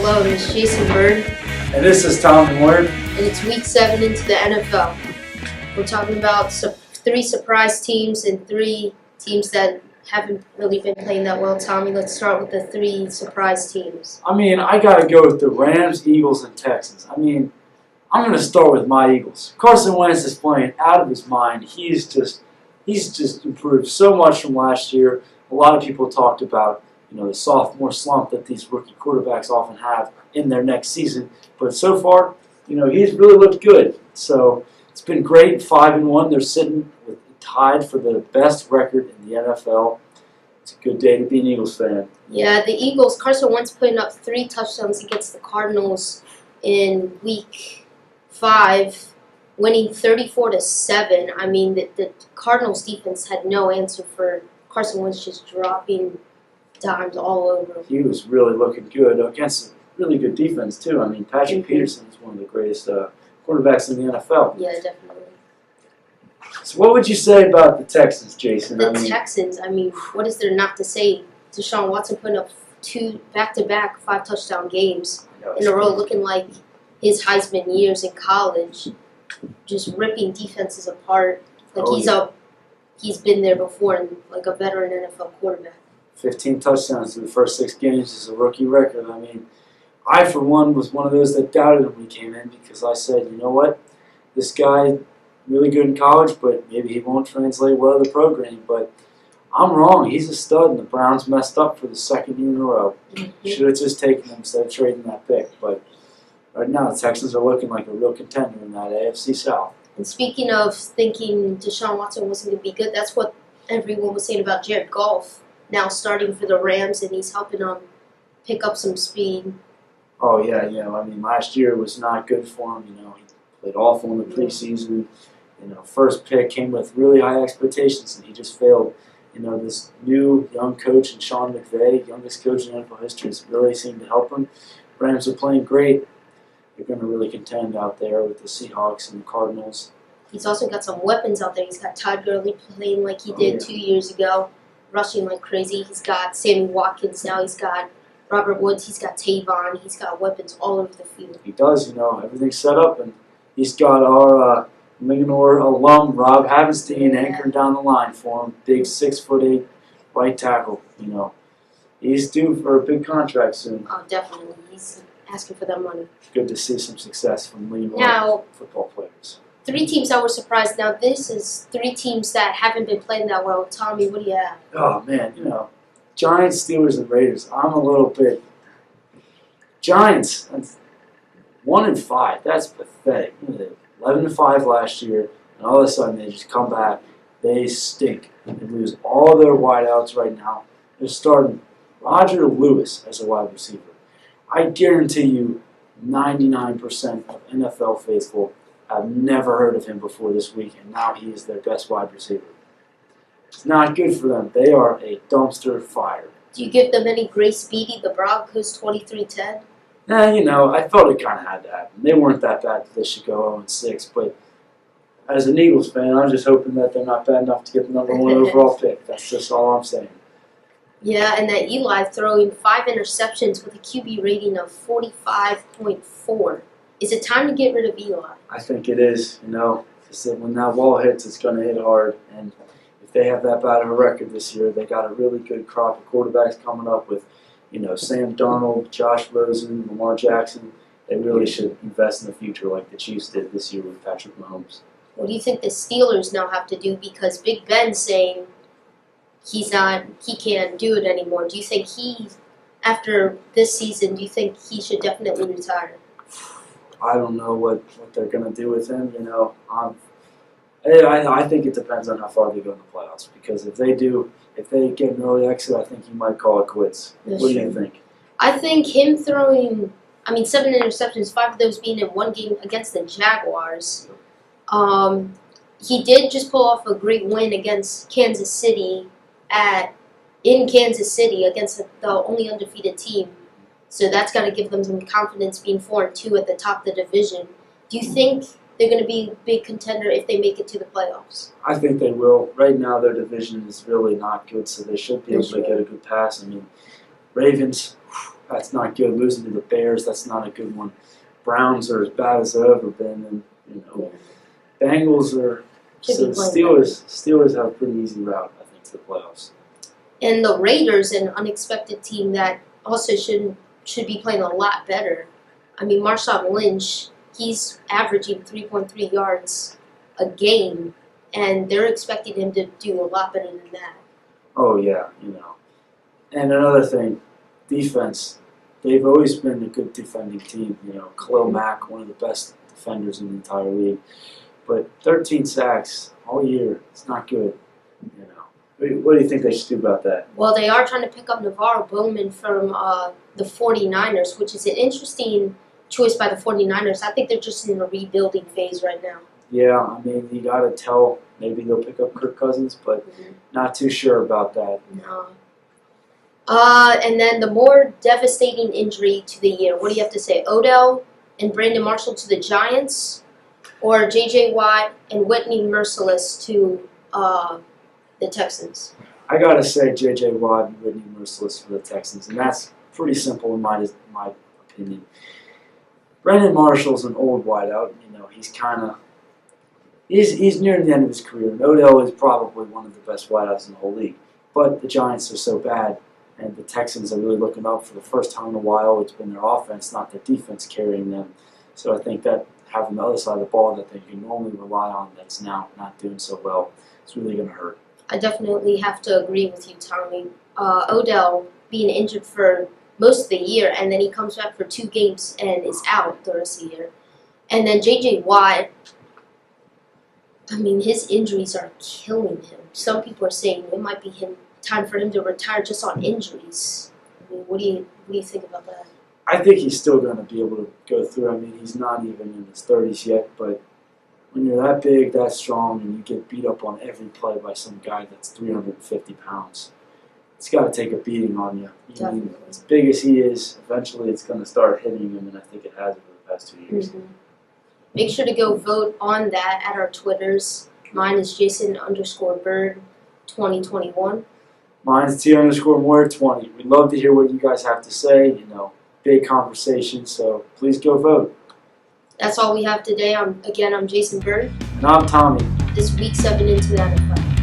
Hello, this is Jason Byrd, And this is Tom Moyer. and it's Week 7 into the NFL. We're talking about 3 surprise teams and 3 teams that haven't really been playing that well. Tommy, let's start with the 3 surprise teams. I got to go with the Rams, Eagles, and Texans. I'm going to start with my Eagles. Carson Wentz is playing out of his mind. He's just improved so much from last year. A lot of people talked about the sophomore slump that these rookie quarterbacks often have in their next season. But so far, he's really looked good. So it's been great. 5-1. They're sitting tied for the best record in the NFL. It's a good day to be an Eagles fan. Yeah, the Eagles, Carson Wentz putting up 3 touchdowns against the Cardinals in Week 5, winning 34-7. I mean, the Cardinals defense had no answer for Carson Wentz just dropping dimes all over. He was really looking good against a really good defense, too. Patrick Peterson is one of the greatest quarterbacks in the NFL. Yeah, definitely. So what would you say about the Texans, Jason? The Texans, what is there not to say? Deshaun Watson putting up 2 back-to-back 5-touchdown games in a row, looking like his Heisman years in college, just ripping defenses apart. He's been there before and like a veteran NFL quarterback. 15 touchdowns in the first 6 games is a rookie record. I, for one, was one of those that doubted him when he came in because I said, you know what, this guy really good in college, but maybe he won't translate well to the program. But I'm wrong. He's a stud, and the Browns messed up for the 2nd year in a row. Should have just taken him instead of trading that pick. But right now, the Texans are looking like a real contender in that AFC South. And speaking of thinking Deshaun Watson wasn't going to be good, that's what everyone was saying about Jared Goff now starting for the Rams, and he's helping them pick up some speed. Oh, yeah, last year was not good for him. He played awful in the preseason. First pick came with really high expectations, and he just failed. This new young coach, and Sean McVay, youngest coach in NFL history, has really seemed to help him. Rams are playing great. They're going to really contend out there with the Seahawks and the Cardinals. He's also got some weapons out there. He's got Todd Gurley playing like he did 2 years ago, rushing like crazy. He's got Sammy Watkins now. He's got Robert Woods. He's got Tavon. He's got weapons all over the field. He does. Everything's set up, and he's got our Linganore alum Rob Havenstein anchoring down the line for him. Big 6'8" right tackle. He's due for a big contract soon. Oh, definitely. He's asking for that money. Good to see some success from Linganore football players. 3 teams that were surprised. Now, this is 3 teams that haven't been playing that well. Tommy, what do you have? Oh, man, Giants, Steelers, and Raiders. I'm a little bit... Giants, 1-5. That's pathetic. 11-5 last year, and all of a sudden they just come back. They stink. They lose all their wideouts right now. They're starting Roger Lewis as a wide receiver. I guarantee you 99% of NFL faithful have never heard of him before this week, and now he is their best wide receiver. It's not good for them. They are a dumpster fire. Do you give them any grace, Speedy? The Broncos 23-10? I felt it kind of had to happen. They weren't that bad that they should go 0-6, but as an Eagles fan, I'm just hoping that they're not bad enough to get the number 1 overall pick. That's just all I'm saying. Yeah, and that Eli throwing 5 interceptions with a QB rating of 45.4. Is it time to get rid of Eli? I think it is. When that wall hits, it's going to hit hard. And if they have that bad of a record this year, they got a really good crop of quarterbacks coming up with, Sam Darnold, Josh Rosen, Lamar Jackson. They really should invest in the future like the Chiefs did this year with Patrick Mahomes. What do you think the Steelers now have to do? Because Big Ben's saying he can't do it anymore. Do you think after this season, do you think he should definitely retire? I don't know what they're going to do with him. I think it depends on how far they go in the playoffs. Because if they get an early exit, I think you might call it quits. What do you think? I think him throwing, 7 interceptions, 5 of those being in one game against the Jaguars. He did just pull off a great win against Kansas City in Kansas City against the only undefeated team. So that's got to give them some confidence being 4-2 at the top of the division. Do you think they're going to be a big contender if they make it to the playoffs? I think they will. Right now, their division is really not good, so they should be able to get a good pass. Ravens, That's not good. Losing to the Bears, that's not a good one. Browns are as bad as they've ever been, and Bengals are. So the Steelers have a pretty easy route, I think, to the playoffs. And the Raiders, an unexpected team that also should be playing a lot better. I mean, Marshawn Lynch, he's averaging 3.3 yards a game, and they're expecting him to do a lot better than that. Oh yeah, And another thing, defense. They've always been a good defending team. Khalil Mack, one of the best defenders in the entire league. But 13 sacks all year, it's not good. What do you think they should do about that? Well, they are trying to pick up Navarro Bowman from the 49ers, which is an interesting choice by the 49ers. I think they're just in a rebuilding phase right now. Yeah, I mean, you got to tell maybe they'll pick up Kirk Cousins, but not too sure about that. No. And then the more devastating injury to the year, what do you have to say? Odell and Brandon Marshall to the Giants, or J.J. Watt and Whitney Merciless to the Texans? I got to say J.J. Watt and Whitney Merciless for the Texans, and that's pretty simple in my opinion. Brandon Marshall's an old wideout. He's near the end of his career. And Odell is probably one of the best wideouts in the whole league. But the Giants are so bad, and the Texans are really looking up for the first time in a while. It's been their offense, not their defense, carrying them. So I think that having the other side of the ball that they can normally rely on that's now not doing so well, it's really going to hurt. I definitely have to agree with you, Tommy. Odell being injured for most of the year, and then he comes back for 2 games and is out the rest of the year. And then J.J. Watt, I mean, his injuries are killing him. Some people are saying it might be time for him to retire just on injuries. I mean, what do you think about that? I think he's still going to be able to go through. I mean, he's not even in his 30s yet, but when you're that big, that strong, and you get beat up on every play by some guy that's 350 pounds, it's got to take a beating on you. Definitely. As big as he is, eventually it's going to start hitting him, and I think it has over the past 2 years. Make sure to go vote on that at our Twitters. Mine is Jason_Byrd 2021. Mine is T_Moyer 20. We'd love to hear what you guys have to say. Big conversation, so please go vote. That's all we have today. I'm Jason Byrd. And I'm Tommy. This week 7 into the NFL.